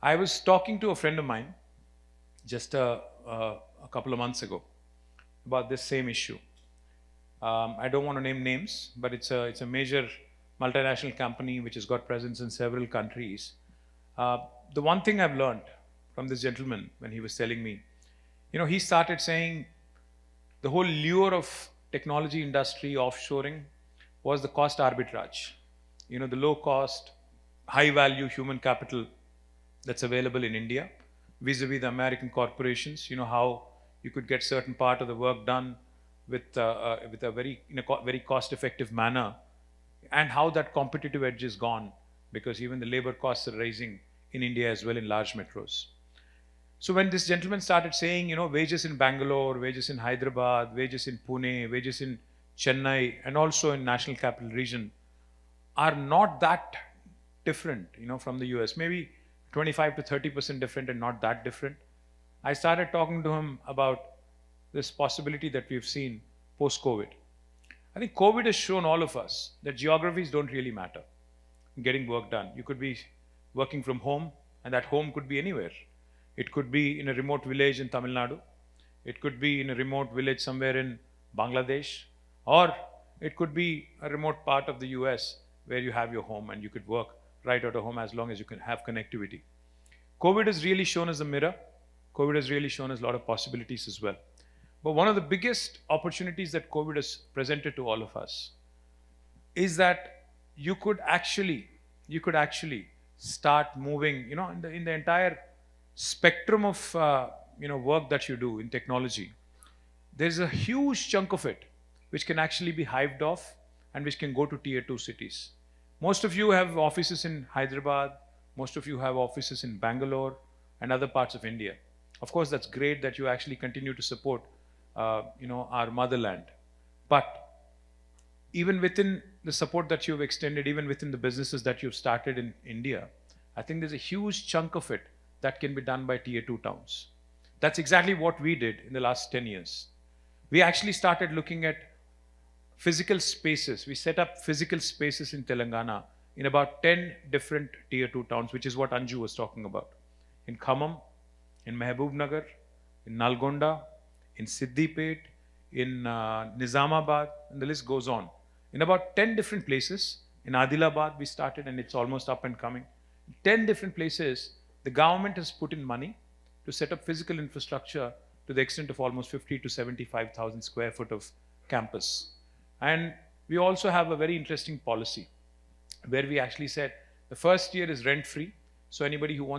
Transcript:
I was talking to a friend of mine just a couple of months ago about this same issue. I don't want to name names, but it's a major multinational company which has got presence in several countries. Uh, the one thing I've learned from this gentleman when he was telling me, he started saying the whole lure of technology industry offshoring was the cost arbitrage. The low cost, high value human capital that's available in India vis-a-vis the American corporations. How you could get certain part of the work done with a very very cost-effective manner, and how that competitive edge is gone because even the labor costs are rising in India as well in large metros. So when this gentleman started saying, wages in Bangalore, wages in Hyderabad, wages in Pune, wages in Chennai, and also in National Capital Region are not that different, from the US. Maybe 25 to 30% different and not that different. I started talking to him about this possibility that we've seen post-COVID. I think COVID has shown all of us that geographies don't really matter in getting work done. You could be working from home, and that home could be anywhere. It could be in a remote village in Tamil Nadu. It could be in a remote village somewhere in Bangladesh. Or it could be a remote part of the US where you have your home and you could work right out of home as long as you can have connectivity. COVID has really shown us a mirror. COVID has really shown us a lot of possibilities as well. But one of the biggest opportunities that COVID has presented to all of us is that you could actually start moving, in the entire spectrum of work that you do in technology. There's a huge chunk of it which can actually be hived off and which can go to tier 2 cities. Most of you have offices in Hyderabad, most of you have offices in Bangalore and other parts of India. Of course, that's great that you actually continue to support our motherland. But even within the support that you've extended, even within the businesses that you've started in India, I think there's a huge chunk of it that can be done by tier 2 towns. That's exactly what we did in the last 10 years. We actually started looking at physical spaces. We set up physical spaces in Telangana in about 10 different tier 2 towns, which is what Anju was talking about. In Khammam, in Mehboob in Nalgonda, in Siddipet, in Nizamabad, and the list goes on. In about 10 different places, in Adilabad we started and it's almost up and coming. 10 different places, the government has put in money to set up physical infrastructure to the extent of almost 50 to 75,000 square foot of campus. And we also have a very interesting policy where we actually said the first year is rent free. So anybody who wants